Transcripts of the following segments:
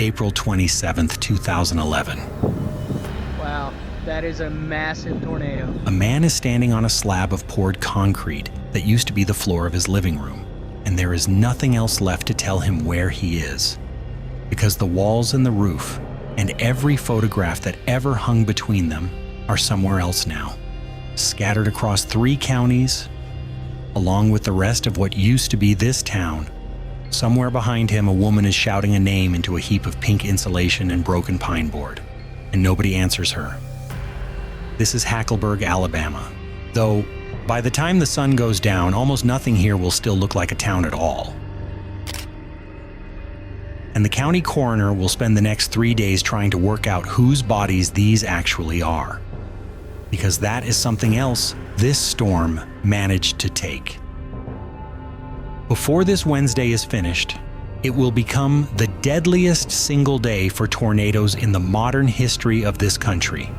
April 27th, 2011. Wow, that is a massive tornado. A man is standing on a slab of poured concrete that used to be the floor of his living room, and there is nothing else left to tell him where he is. Because the walls and the roof, and every photograph that ever hung between them, are somewhere else now, scattered across 3 counties, along with the rest of what used to be this town. Somewhere behind him, a woman is shouting a name into a heap of pink insulation and broken pine board, and nobody answers her. This is Hackleburg, Alabama. Though, by the time the sun goes down, almost nothing here will still look like a town at all. And the county coroner will spend the next 3 days trying to work out whose bodies these actually are. Because that is something else this storm managed to take. Before this Wednesday is finished, it will become the deadliest single day for tornadoes in the modern history of this country.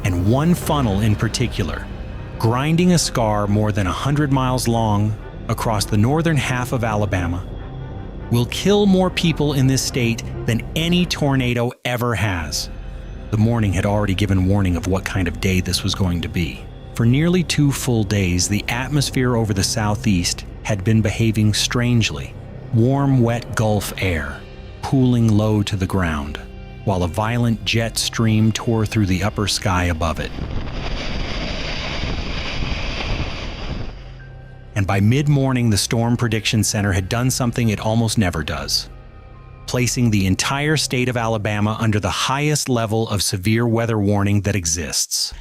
And one funnel in particular, grinding a scar more than 100 miles long across the northern half of Alabama, will kill more people in this state than any tornado ever has. The morning had already given warning of what kind of day this was going to be. For nearly 2 full days, the atmosphere over the southeast had been behaving strangely. Warm, wet Gulf air, pooling low to the ground, while a violent jet stream tore through the upper sky above it. And by mid-morning, the Storm Prediction Center had done something it almost never does, placing the entire state of Alabama under the highest level of severe weather warning that exists.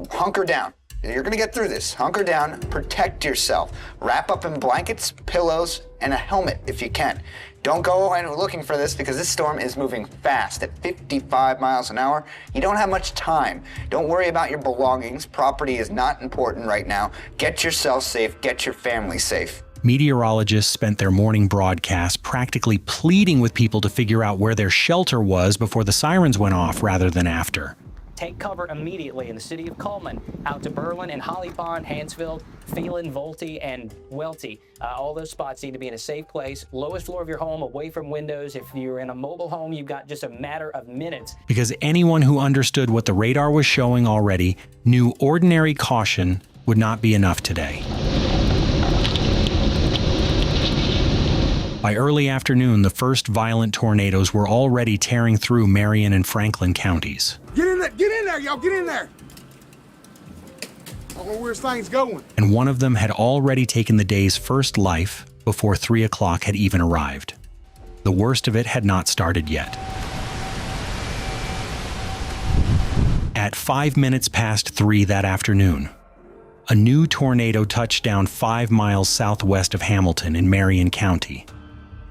Hunker down. You're gonna get through this. Hunker down, protect yourself. Wrap up in blankets, pillows, and a helmet if you can. Don't go looking for this because this storm is moving fast at 55 miles an hour. You don't have much time. Don't worry about your belongings. Property is not important right now. Get yourself safe, get your family safe. Meteorologists spent their morning broadcast practically pleading with people to figure out where their shelter was before the sirens went off rather than after. Take cover immediately in the city of Coleman, out to Berlin and Holly Pond, Hansfield, Phelan, Volte, and Welty. All those spots need to be in a safe place, lowest floor of your home, away from windows. If you're in a mobile home, you've got just a matter of minutes. Because anyone who understood what the radar was showing already knew ordinary caution would not be enough today. By early afternoon, the first violent tornadoes were already tearing through Marion and Franklin counties. Get in there, y'all, get in there! I don't know where this thing's going. And one of them had already taken the day's first life before 3 o'clock had even arrived. The worst of it had not started yet. At 5 minutes past 3 that afternoon, a new tornado touched down 5 miles southwest of Hamilton in Marion County.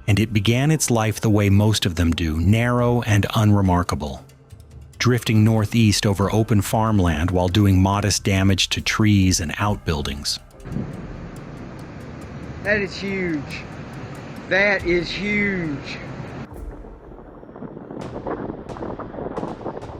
And it began its life the way most of them do, narrow and unremarkable, drifting northeast over open farmland while doing modest damage to trees and outbuildings. That is huge. That is huge.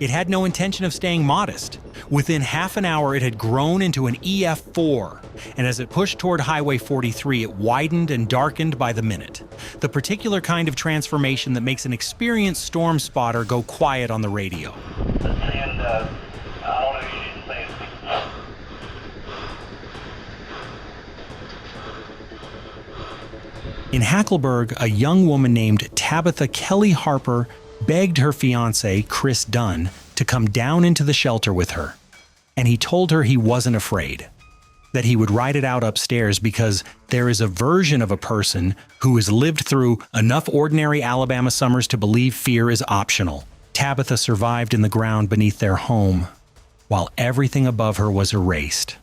It had no intention of staying modest. Within half an hour, it had grown into an EF4, and as it pushed toward Highway 43, it widened and darkened by the minute. The particular kind of transformation that makes an experienced storm spotter go quiet on the radio. In Hackleburg, a young woman named Tabitha Kelly Harper begged her fiancé, Chris Dunn, to come down into the shelter with her. And he told her he wasn't afraid, that he would ride it out upstairs because there is a version of a person who has lived through enough ordinary Alabama summers to believe fear is optional. Tabitha survived in the ground beneath their home, while everything above her was erased.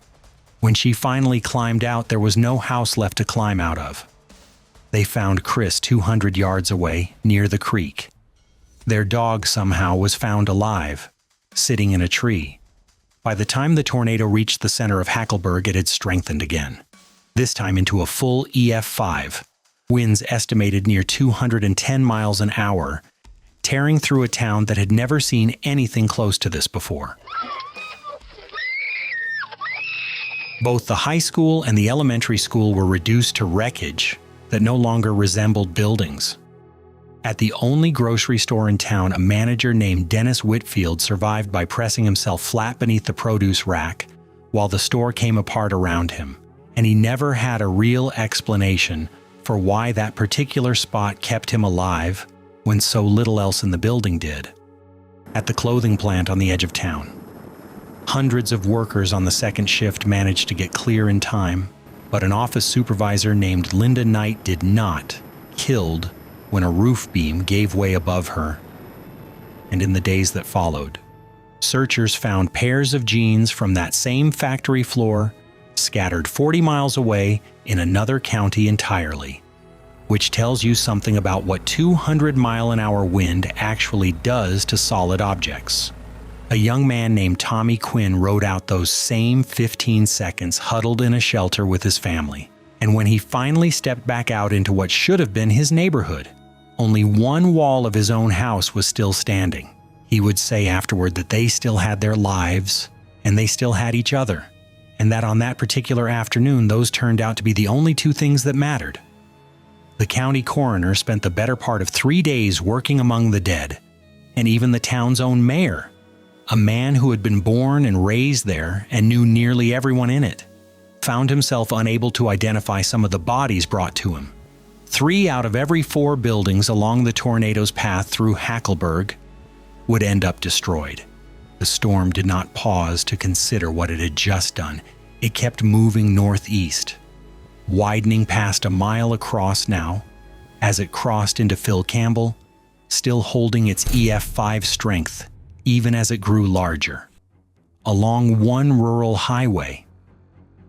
When she finally climbed out, there was no house left to climb out of. They found Chris 200 yards away, near the creek. Their dog somehow was found alive, sitting in a tree. By the time the tornado reached the center of Hackleburg, it had strengthened again, this time into a full EF5, winds estimated near 210 miles an hour, tearing through a town that had never seen anything close to this before. Both the high school and the elementary school were reduced to wreckage that no longer resembled buildings. At the only grocery store in town, a manager named Dennis Whitfield survived by pressing himself flat beneath the produce rack while the store came apart around him, and he never had a real explanation for why that particular spot kept him alive when so little else in the building did. At the clothing plant on the edge of town, hundreds of workers on the second shift managed to get clear in time, but an office supervisor named Linda Knight did not, killed when a roof beam gave way above her. And in the days that followed, searchers found pairs of jeans from that same factory floor scattered 40 miles away in another county entirely, which tells you something about what 200-mile-an-hour wind actually does to solid objects. A young man named Tommy Quinn rode out those same 15 seconds huddled in a shelter with his family. And when he finally stepped back out into what should have been his neighborhood, only one wall of his own house was still standing. He would say afterward that they still had their lives and they still had each other, and that on that particular afternoon those turned out to be the only two things that mattered. The county coroner spent the better part of 3 days working among the dead, and even the town's own mayor, a man who had been born and raised there and knew nearly everyone in it, found himself unable to identify some of the bodies brought to him. 3 out of every 4 buildings along the tornado's path through Hackleburg would end up destroyed. The storm did not pause to consider what it had just done. It kept moving northeast, widening past a mile across now, as it crossed into Phil Campbell, still holding its EF5 strength, even as it grew larger. Along one rural highway,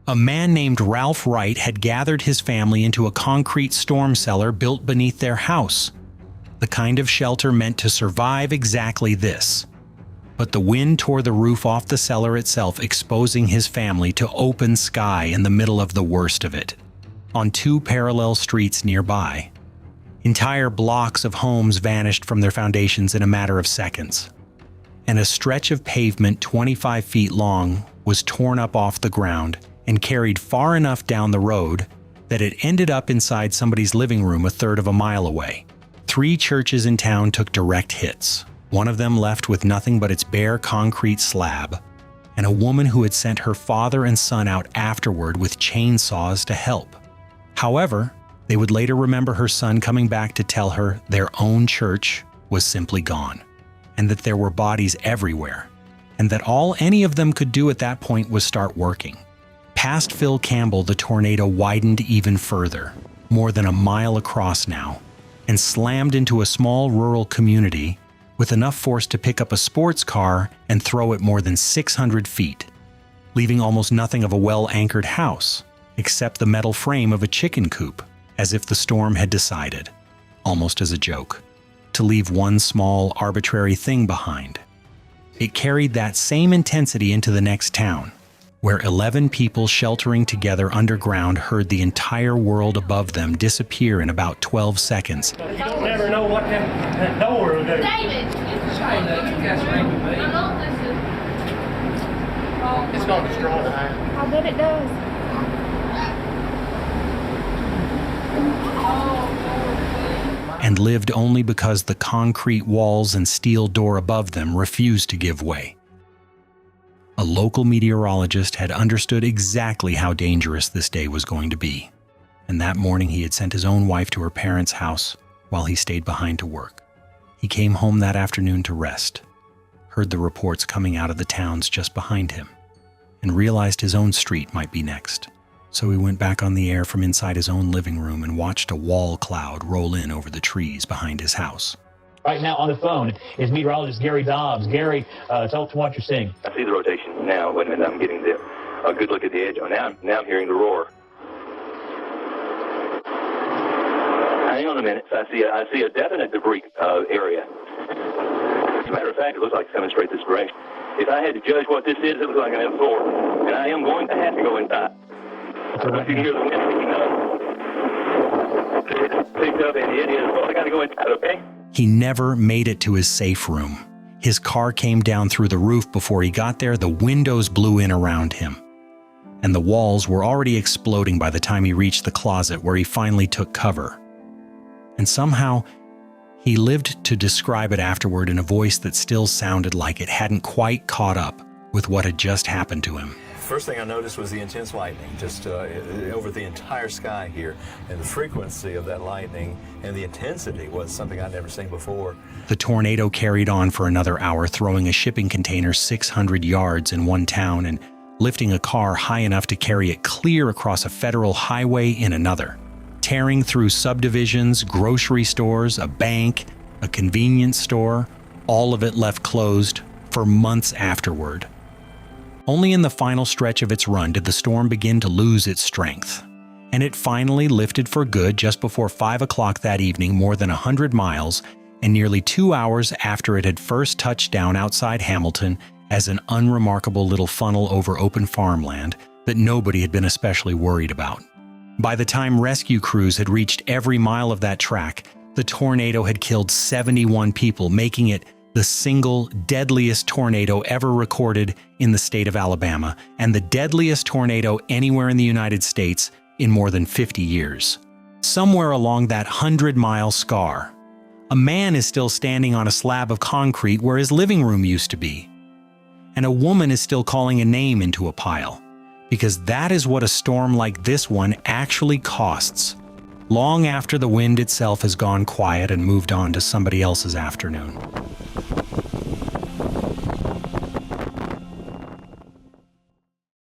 a man named Ralph Wright had gathered his family into a concrete storm cellar built beneath their house, the kind of shelter meant to survive exactly this. But the wind tore the roof off the cellar itself, exposing his family to open sky in the middle of the worst of it. On 2 parallel streets nearby, entire blocks of homes vanished from their foundations in a matter of seconds, and a stretch of pavement 25 feet long was torn up off the ground and carried far enough down the road that it ended up inside somebody's living room a third of a mile away. 3 churches in town took direct hits, one of them left with nothing but its bare concrete slab, and a woman who had sent her father and son out afterward with chainsaws to help. However, they would later remember her son coming back to tell her their own church was simply gone, and that there were bodies everywhere, and that all any of them could do at that point was start working. Past Phil Campbell, the tornado widened even further, more than a mile across now, and slammed into a small rural community with enough force to pick up a sports car and throw it more than 600 feet, leaving almost nothing of a well-anchored house, except the metal frame of a chicken coop, as if the storm had decided, almost as a joke, to leave one small, arbitrary thing behind. It carried that same intensity into the next town, where 11 people sheltering together underground heard the entire world above them disappear in about 12 seconds. You don't never know what that door will do. David! Shame that you guys are angry with me. I don't listen. It's going to destroy the house. I bet it does. And lived only because the concrete walls and steel door above them refused to give way. A local meteorologist had understood exactly how dangerous this day was going to be, and that morning he had sent his own wife to her parents' house while he stayed behind to work. He came home that afternoon to rest, heard the reports coming out of the towns just behind him, and realized his own street might be next. So he went back on the air from inside his own living room and watched a wall cloud roll in over the trees behind his house. Right now on the phone is meteorologist Gary Dobbs. Gary, tell us what you're seeing. I see the rotation now. Wait a minute, I'm getting a good look at the edge. Now I'm hearing the roar. Hang on a minute. I see a definite debris area. As a matter of fact, it looks like it's coming straight this direction. If I had to judge what this is, it looks like an F4, and I am going to have to go inside. I don't know if you can hear the wind picking up. It's picked up, and it is. Well, I got to go inside, okay? He never made it to his safe room. His car came down through the roof before he got there. The windows blew in around him, and the walls were already exploding by the time he reached the closet where he finally took cover. And somehow, He lived to describe it afterward in a voice that still sounded like it hadn't quite caught up with what had just happened to him. First thing I noticed was the intense lightning, just over the entire sky here. And the frequency of that lightning and the intensity was something I'd never seen before. The tornado carried on for another hour, throwing a shipping container 600 yards in one town and lifting a car high enough to carry it clear across a federal highway in another, tearing through subdivisions, grocery stores, a bank, a convenience store, all of it left closed for months afterward. Only in the final stretch of its run did the storm begin to lose its strength, and it finally lifted for good just before 5 o'clock that evening, more than 100 miles, and nearly 2 hours after it had first touched down outside Hamilton as an unremarkable little funnel over open farmland that nobody had been especially worried about. By the time rescue crews had reached every mile of that track, the tornado had killed 71 people, making it the single deadliest tornado ever recorded in the state of Alabama, and the deadliest tornado anywhere in the United States in more than 50 years. Somewhere along that 100-mile scar, a man is still standing on a slab of concrete where his living room used to be. And a woman is still calling a name into a pile, because that is what a storm like this one actually costs, long after the wind itself has gone quiet and moved on to somebody else's afternoon.